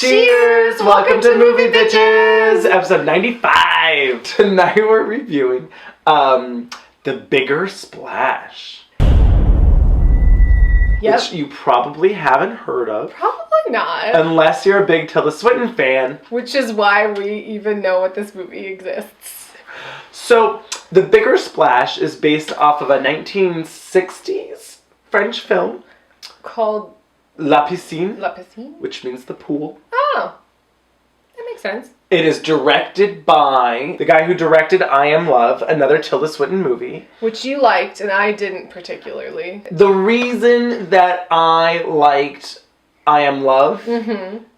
Cheers! Welcome to Movie Bitches! Episode 95! Tonight we're reviewing The Bigger Splash. Yep. Which you probably haven't heard of. Probably not. Unless you're a big Tilda Swinton fan. Which is why we even know what this movie exists. So, The Bigger Splash is based off of a 1960s French film called La Piscine. La Piscine? Which means the pool. Oh. That makes sense. It is directed by the guy who directed I Am Love, another Tilda Swinton movie. Which you liked, and I didn't particularly. The reason that I liked I Am Love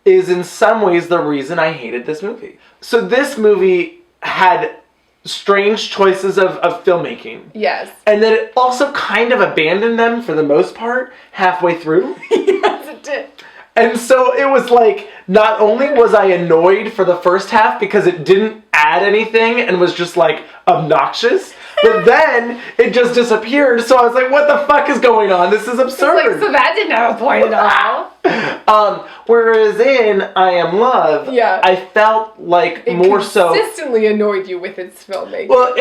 is in some ways the reason I hated this movie. So this movie had strange choices of filmmaking. Yes. And then it also kind of abandoned them for the most part halfway through. Yes, it did. And so it was like, not only was I annoyed for the first half because it didn't add anything and was just like obnoxious, but then it just disappeared. So I was like, what the fuck is going on? This is absurd. So that didn't have a point at all. Whereas in I Am Love, yeah, I felt like it more so consistently annoyed you with its filmmaking. Well,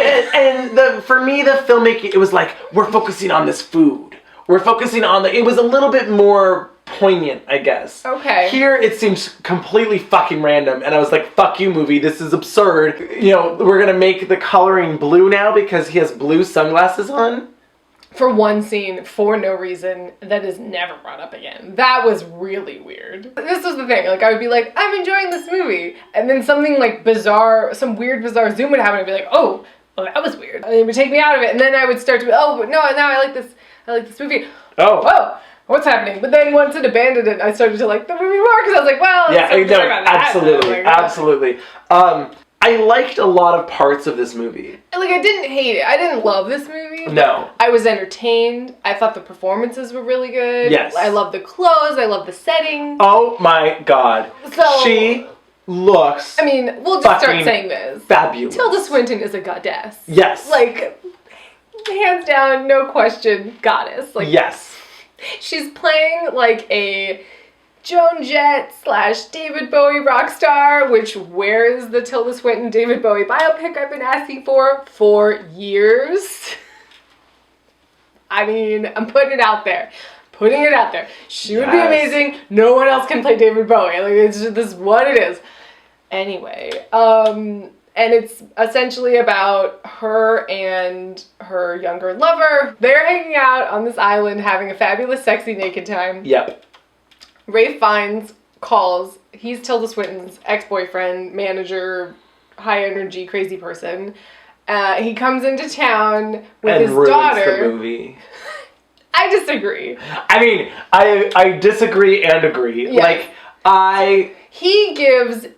for me, the filmmaking, it was like, we're focusing on this food. We're focusing on it was a little bit more poignant, I guess. Okay. Here, it seems completely fucking random, and I was like, fuck you, movie, this is absurd. You know, we're gonna make the coloring blue now because he has blue sunglasses on. For one scene, for no reason, that is never brought up again. That was really weird. This was the thing, like, I would be like, I'm enjoying this movie, and then something like bizarre, some weird bizarre zoom would happen, and I'd be like, oh, that was weird. And it would take me out of it, and then I would start to be, oh, but no, now I like this movie. Oh. Whoa. What's happening? But then once it abandoned it, I started to like the movie more because I was like, well, yeah, no, about absolutely, that. absolutely. I liked a lot of parts of this movie. Like, I didn't hate it. I didn't love this movie. No. I was entertained. I thought the performances were really good. Yes. I love the clothes. I love the setting. Oh my god. So, she looks, I mean, we'll just start saying this. Fabulous. Tilda Swinton is a goddess. Yes. Like, hands down, no question, goddess. Like, yes. She's playing like a Joan Jett / David Bowie rock star, which where is the Tilda Swinton David Bowie biopic I've been asking for years? I mean, I'm putting it out there. She would be amazing. No one else can play David Bowie. Like, it's just, this is what it is. Anyway, and it's essentially about her and her younger lover. They're hanging out on this island having a fabulous, sexy, naked time. Yep. Ralph Fiennes calls. He's Tilda Swinton's ex-boyfriend, manager, high-energy, crazy person. He comes into town with his daughter. The movie. I disagree. I mean, I disagree and agree. Yes. Like, He gives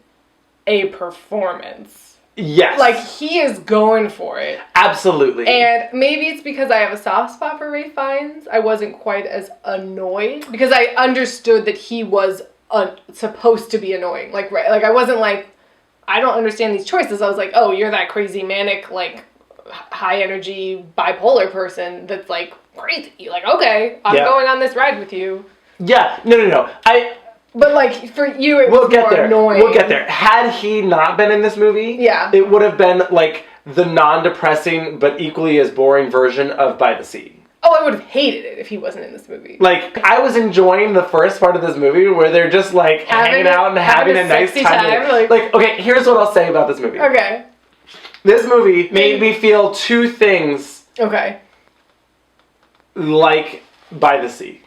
a performance. Yes. Like, he is going for it. Absolutely. And maybe it's because I have a soft spot for Ralph Fiennes. I wasn't quite as annoyed. Because I understood that he was supposed to be annoying. Like, right, like, I wasn't like, I don't understand these choices. I was like, oh, you're that crazy, manic, like, high-energy, bipolar person that's, like, crazy. Like, okay, I'm going on this ride with you. Yeah. No. But, like, for you, it was more annoying. We'll get there. Had he not been in this movie, it would have been, like, the non-depressing but equally as boring version of By the Sea. Oh, I would have hated it if he wasn't in this movie. Like, I was enjoying the first part of this movie where they're just, like, hanging out and having a nice time. Like, okay, here's what I'll say about this movie. Okay. This movie made me feel two things. Okay. Like By the Sea.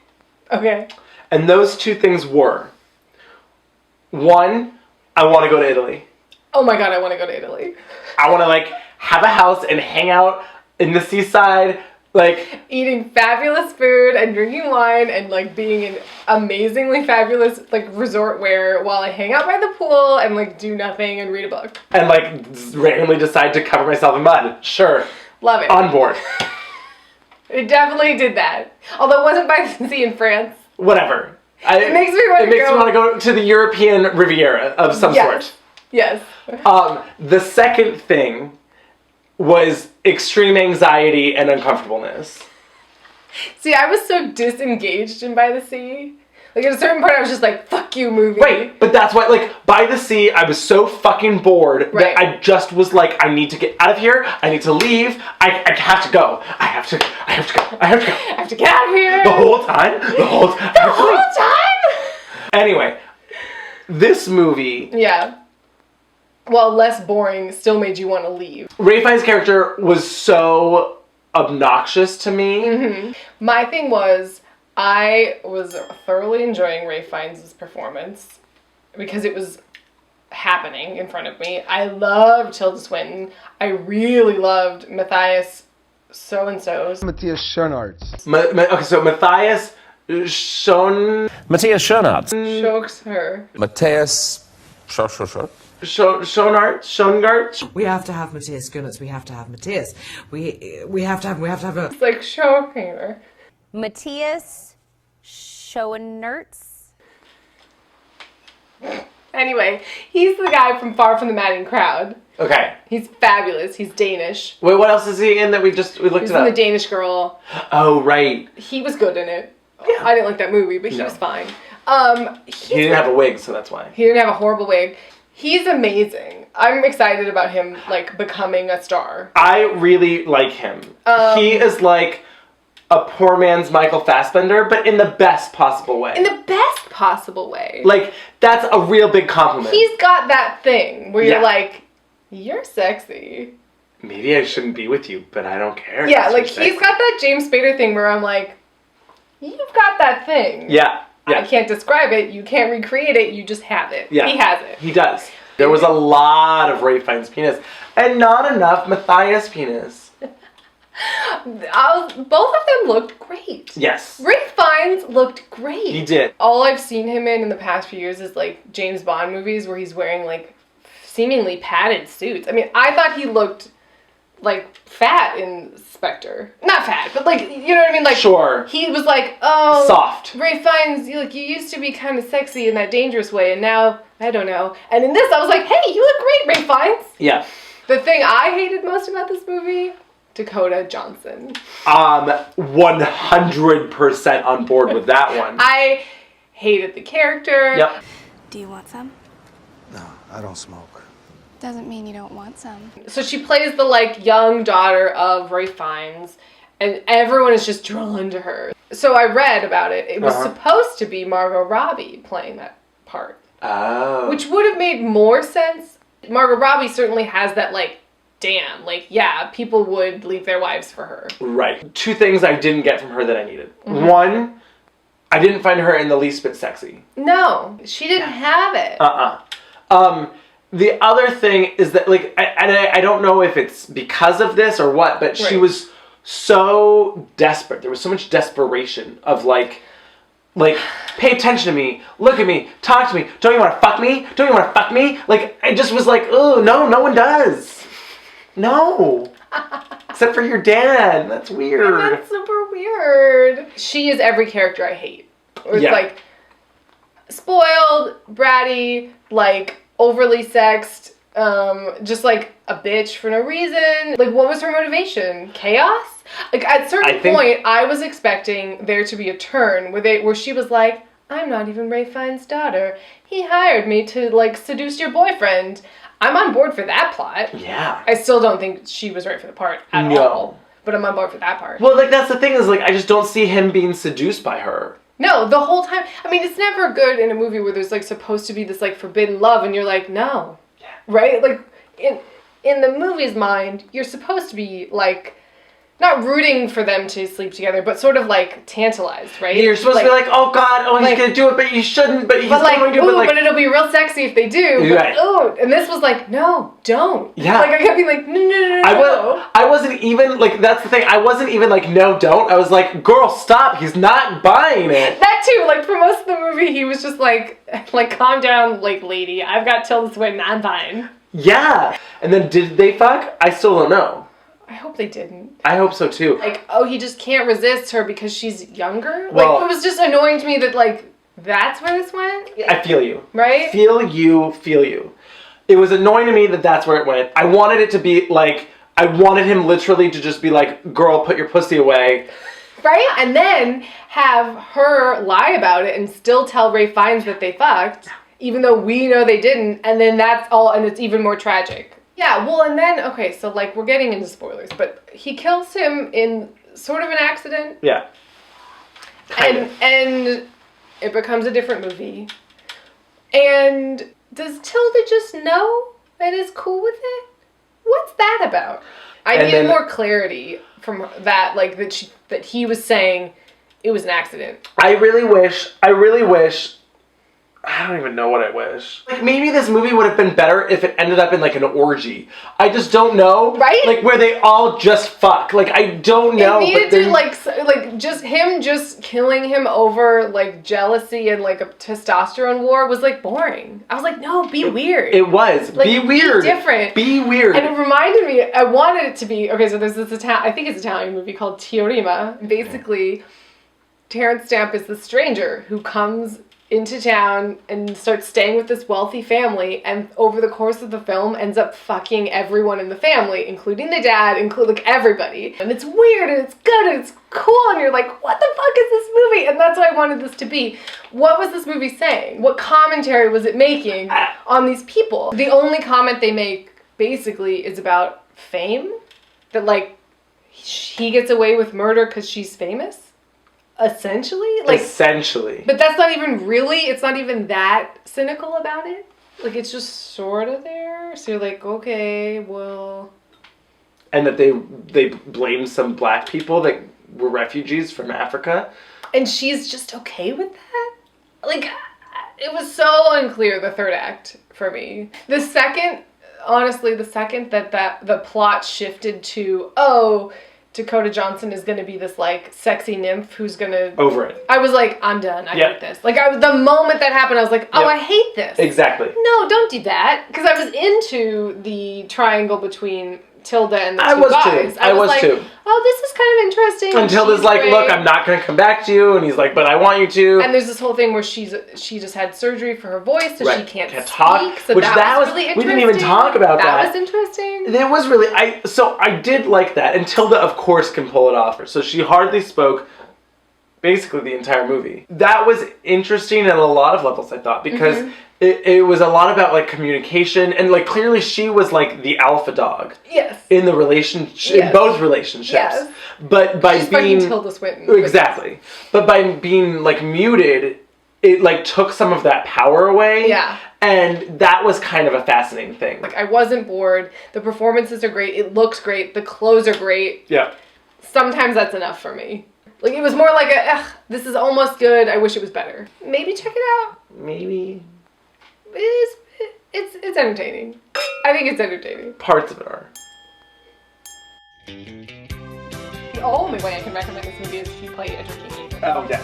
Okay. And those two things were, one, I want to go to Italy. Oh my god, I want to go to Italy. I want to, like, have a house and hang out in the seaside, like, eating fabulous food and drinking wine and, like, being in amazingly fabulous, like, resort wear while I hang out by the pool and, like, do nothing and read a book. And, like, randomly decide to cover myself in mud. Sure. Love it. On board. It definitely did that. Although it wasn't by the sea in France. Whatever. It makes me want to go to the European Riviera of some sort. Yes. The second thing was extreme anxiety and uncomfortableness. See, I was so disengaged in By the Sea. Like, at a certain point, I was just like, fuck you, movie. Right, but that's why, like, by the sea, I was so fucking bored that I just was like, I need to get out of here. I need to leave. I have to go. I have to go. I have to get out of here. The whole time? The whole time? Anyway, this movie... Yeah. While less boring, still made you want to leave. Ralph Fiennes' character was so obnoxious to me. Mm-hmm. My thing was, I was thoroughly enjoying Ralph Fiennes' performance because it was happening in front of me. I loved Tilda Swinton. I really loved Matthias so-and-so's. Matthias Schoenaerts. Okay, so Matthias Matthias Schoenaerts. Chokes her. Matthias Schoenaerts. We have to have Matthias Schoenaerts. We have to have Matthias. We have to have a... It's like choking her. Matthias Schoenaerts. Anyway, he's the guy from Far From the Madding Crowd. Okay. He's fabulous. He's Danish. Wait, what else is he in that we looked He's it in up? The Danish Girl. Oh, right. He was good in it. Yeah. I didn't like that movie, but he was fine. He didn't have a wig, so that's why. He didn't have a horrible wig. He's amazing. I'm excited about him, like, becoming a star. I really like him. He is like a poor man's Michael Fassbender, but in the best possible way. In the best possible way. Like, that's a real big compliment. He's got that thing where you're like, you're sexy. Maybe I shouldn't be with you, but I don't care. Yeah, like, he's got that James Spader thing where I'm like, you've got that thing. Yeah. I can't describe it. You can't recreate it. You just have it. Yeah. He has it. He does. There was a lot of Ralph Fiennes' penis, and not enough Matthias' penis. Both of them looked great. Yes. Ralph Fiennes looked great. He did. All I've seen him in the past few years is like James Bond movies where he's wearing like seemingly padded suits. I mean, I thought he looked like fat in Spectre. Not fat, but like, you know what I mean? Like, sure. He was like, oh, soft. Ralph Fiennes, you used to be kind of sexy in that dangerous way, and now I don't know. And in this, I was like, hey, you look great, Ralph Fiennes. Yeah. The thing I hated most about this movie, Dakota Johnson. 100% on board with that one. I hated the character. Yep. Do you want some? No, I don't smoke. Doesn't mean you don't want some. So she plays the like young daughter of Ralph Fiennes, and everyone is just drawn to her. So I read about it. It was supposed to be Margot Robbie playing that part. Oh. Which would have made more sense. Margot Robbie certainly has that like, damn, like, yeah, people would leave their wives for her. Right. Two things I didn't get from her that I needed. One, I didn't find her in the least bit sexy. No, she didn't have it. The other thing is that, like, I don't know if it's because of this or what, but she was so desperate. There was so much desperation of, like, pay attention to me, look at me, talk to me. Don't you want to fuck me? Don't you want to fuck me? Like, I just was like, oh, no one does. No. Except for your dad. That's weird. That's super weird. She is every character I hate. It's like, spoiled, bratty, like, overly sexed, just like a bitch for no reason. Like, what was her motivation? Chaos? Like, at a certain point, I was expecting there to be a turn where she was like, I'm not even Ralph Fiennes' daughter. He hired me to, like, seduce your boyfriend. I'm on board for that plot. Yeah. I still don't think she was right for the part at all. But I'm on board for that part. Well, like, that's the thing is, like, I just don't see him being seduced by her. No, the whole time. I mean, it's never good in a movie where there's, like, supposed to be this, like, forbidden love, and you're like, no. Yeah. Right? Like, in the movie's mind, you're supposed to be, like, not rooting for them to sleep together, but sort of, like, tantalized, right? You're supposed to be like, oh, God, he's going to do it, but you shouldn't, but he's going to do it. But it'll be real sexy if they do. But, and this was like, no, don't. Yeah. Like, I kept being like, no. I wasn't even, like, that's the thing. I wasn't even like, no, don't. I was like, girl, stop. He's not buying it. That too. Like, for most of the movie, he was just like, calm down, like, lady. I've got Tilda Swinton. I'm fine. Yeah. And then did they fuck? I still don't know. I hope they didn't. I hope so too. Like, oh, he just can't resist her because she's younger? Well, like, it was just annoying to me that, like, that's where this went. I feel you. Right? Feel you. It was annoying to me that that's where it went. I wanted it to be, like, I wanted him literally to just be like, girl, put your pussy away. Right? And then have her lie about it and still tell Ray Fiennes that they fucked, even though we know they didn't, and then that's all, and it's even more tragic. Yeah, well, and then, okay, so, like, we're getting into spoilers, but he kills him in sort of an accident. Yeah. And it becomes a different movie. And does Tilda just know and is cool with it? What's that about? I needed more clarity from that, like, that he was saying it was an accident. I really wish, I don't even know what I wish. Like, maybe this movie would have been better if it ended up in, like, an orgy. I just don't know. Right? Like, where they all just fuck. Like, I don't know. It needed to, like, just him just killing him over, like, jealousy and, like, a testosterone war was, like, boring. I was like, no, be weird. It was. Like, be weird. Be different. Be weird. And it reminded me, I wanted it to be, okay, so there's this I think it's an Italian movie called Teorema. Basically, Terrence Stamp is the stranger who comes into town and starts staying with this wealthy family, and over the course of the film ends up fucking everyone in the family, including the dad, like everybody. And it's weird and it's good and it's cool, and you're like, what the fuck is this movie? And that's what I wanted this to be. What was this movie saying? What commentary was it making on these people? The only comment they make basically is about fame, that like he gets away with murder because she's famous. Essentially? But that's not even really, it's not even that cynical about it. Like, it's just sort of there. So you're like, okay, well. And that they blame some black people that were refugees from Africa. And she's just okay with that? Like, it was so unclear, the third act, for me. The second that the plot shifted to, oh, Dakota Johnson is going to be this, like, sexy nymph who's going to... Over it. I was like, I'm done. I hate this. Like, the moment that happened, I was like, I hate this. Exactly. No, don't do that. Because I was into the triangle between Tilda and the two guys. I was too. Oh, this is kind of interesting. And Tilda's like, look, I'm not going to come back to you. And he's like, but I want you to. And there's this whole thing where she just had surgery for her voice, so she can't talk. speak. So which that was really interesting. We didn't even talk about that. That was interesting. It was really, I did like that. And Tilda, of course, can pull it off. So she hardly spoke basically the entire movie. That was interesting at a lot of levels, I thought, because it was a lot about, like, communication, and, like, clearly she was, like, the alpha dog. Yes. In the relationship, in both relationships. Yes. But by She's being fucking Tilda Swinton. Exactly. But by being, like, muted, it, like, took some of that power away. Yeah. And that was kind of a fascinating thing. Like, I wasn't bored. The performances are great. It looks great. The clothes are great. Yeah. Sometimes that's enough for me. Like, it was more like this is almost good. I wish it was better. Maybe check it out. Maybe. It's entertaining. I think it's entertaining. Parts of it are. The only way I can recommend this movie is if you play entertaining. Oh, yeah.